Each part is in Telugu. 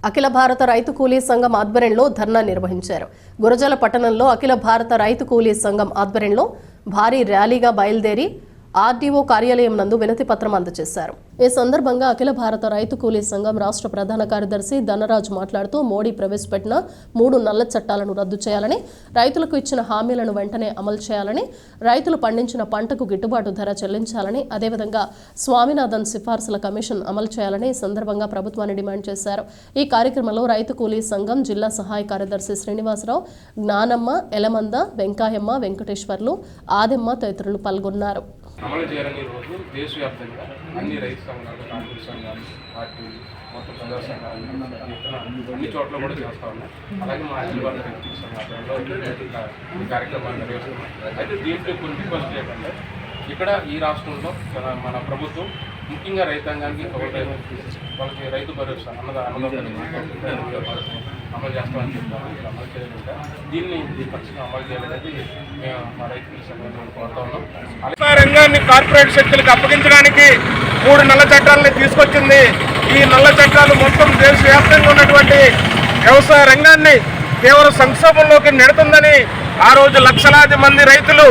అఖిల భారత రైతు కూలీ సంఘం ఆధ్వర్యంలో ధర్నా నిర్వహించారు. గురజాల పట్టణంలో అఖిల భారత రైతు కూలీ సంఘం ఆధ్వర్యంలో భారీ ర్యాలీగా బయలుదేరి ఆర్డీఓ కార్యాలయం నందు వినతి పత్రం అందజేశారు. ఈ సందర్భంగా అఖిల భారత రైతు కూలీ సంఘం రాష్ట్ర ప్రధాన కార్యదర్శి ధనరాజు మాట్లాడుతూ మోడీ ప్రవేశపెట్టిన 3 నల్ల చట్టాలను రద్దు చేయాలని, రైతులకు ఇచ్చిన హామీలను వెంటనే అమలు చేయాలని, రైతులు పండించిన పంటకు గిట్టుబాటు ధర చెల్లించాలని, అదేవిధంగా స్వామినాథన్ సిఫార్సుల కమిషన్ అమలు చేయాలని ఈ సందర్భంగా ప్రభుత్వాన్ని డిమాండ్ చేశారు. ఈ కార్యక్రమంలో రైతు కూలీ సంఘం జిల్లా సహాయ కార్యదర్శి శ్రీనివాసరావు, జ్ఞానమ్మ, ఎలమంద, వెంకాయమ్మ, వెంకటేశ్వర్లు, ఆదెమ్మ తదితరులు పాల్గొన్నారు. అమలు చేయాలని రోజు దేశవ్యాప్తంగా అన్ని రైతు సంఘాలు, కార్మిక సంఘాలు, పార్టీలు, మొత్తం ప్రజా సంఘాలు అన్ని చోట్ల కూడా చేస్తూ ఉన్నాయి. అలాగే మా అఖిల భారత రైతు సంఘాలలో ఈ కార్యక్రమాన్ని నిర్వహిస్తున్నాం. అయితే దీంట్లో కొన్ని రిక్వెస్ట్ ఏంటంటే, ఇక్కడ ఈ రాష్ట్రంలో మన ప్రభుత్వం ముఖ్యంగా రైతాంగానికి వాళ్ళకి రైతు భరోసా అమలు చేస్తామని చెప్తాము. అమలు చేయలేక దీన్ని ఖచ్చితంగా అమలు చేయాలనేది మేము మా రైతుల సంఘంలో కోరుతా ఉన్నాం. రంగాన్ని కార్పొరేట్ శక్తులకు అప్పగించడానికి 3 నల్ల చట్టాలని తీసుకొచ్చింది. ఈ నల్ల చట్టాలు మొత్తం దేశవ్యాప్తంగా ఉన్నటువంటి వ్యవసాయ రంగాన్ని తీవ్ర సంక్షోభంలోకి నెడుతుందని ఆ రోజు లక్షలాది మంది రైతులు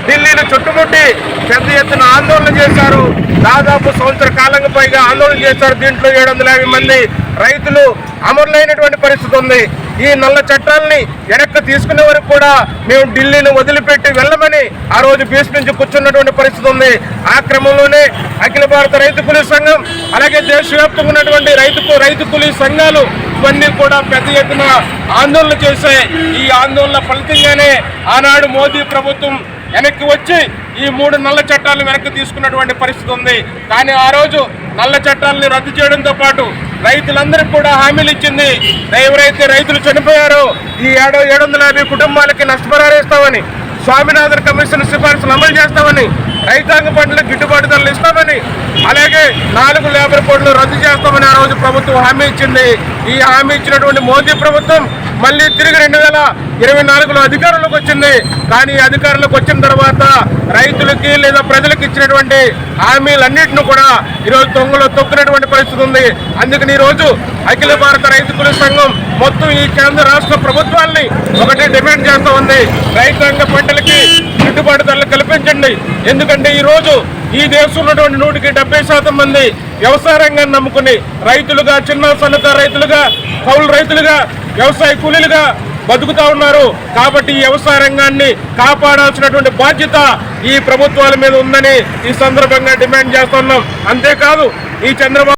ఢిల్లీని చుట్టుముట్టి పెద్ద ఎత్తున ఆందోళన చేశారు. దాదాపు సంవత్సర కాలంగా పైగా ఆందోళన చేశారు. దీంట్లో 750 మంది రైతులు అమరులైనటువంటి పరిస్థితి ఉంది. ఈ నల్ల చట్టాలని వెనక్కి తీసుకునే వరకు కూడా మేము ఢిల్లీని వదిలిపెట్టి వెళ్ళమని ఆ రోజు బీచ్ నుంచి కూర్చున్నటువంటి పరిస్థితి ఉంది. ఆ క్రమంలోనే అఖిల భారత రైతు కూలీ సంఘం, అలాగే దేశవ్యాప్తంగా ఉన్నటువంటి రైతు కూలీ సంఘాలు ఇవన్నీ కూడా పెద్ద ఎత్తున ఆందోళన చేశాయి. ఈ ఆందోళన ఫలితంగానే ఆనాడు మోదీ ప్రభుత్వం వెనక్కి వచ్చి ఈ 3 నల్ల చట్టాలను వెనక్కి తీసుకున్నటువంటి పరిస్థితి ఉంది. కానీ ఆ రోజు నల్ల చట్టాలని రద్దు చేయడంతో పాటు రైతులందరికీ కూడా హామీలు ఇచ్చింది. ఎవరైతే రైతులు చనిపోయారో ఈ 750 కుటుంబాలకి నష్టపరిహారం, స్వామినాథన్ కమిషన్ సిఫార్సులు అమలు చేస్తామని, రైతాంగ పంటలకు గిట్టుబాటు ధరలు ఇస్తామని, అలాగే 4 లేబర్ కోడ్లు రద్దు చేస్తామని ఆ రోజు ప్రభుత్వం హామీ ఇచ్చింది. ఈ హామీ ఇచ్చినటువంటి మోదీ ప్రభుత్వం మళ్ళీ తిరిగి 2024లో అధికారంలోకి వచ్చింది. కానీ అధికారంలోకి వచ్చిన తర్వాత రైతులకి లేదా ప్రజలకు ఇచ్చినటువంటి హామీలన్నింటినీ కూడా ఈరోజు తొంగలో తొక్కినటువంటి పరిస్థితి ఉంది. అందుకని ఈరోజు అఖిల భారత రైతు కూలీ సంఘం మొత్తం ఈ కేంద్ర రాష్ట్ర ప్రభుత్వాల్ని ఒకటే డిమాండ్ చేస్తూ ఉంది. రైతాంగ పంటలకి గిట్టుబాటు ధరలు కల్పించండి. ఎందుకంటే ఈరోజు ఈ దేశంలో ఉన్నటువంటి 170% మంది వ్యవసాయ రంగాన్ని నమ్ముకుని రైతులుగా, చిన్న సన్నకారు రైతులుగా, కౌలు రైతులుగా, వ్యవసాయ కూలీలుగా బతుకుతా ఉన్నారు. కాబట్టి ఈ వ్యవసాయ రంగాన్ని కాపాడాల్సినటువంటి బాధ్యత ఈ ప్రభుత్వాల మీద ఉందని ఈ సందర్భంగా డిమాండ్ చేస్తున్నాం. అంతేకాదు ఈ చంద్రబాబు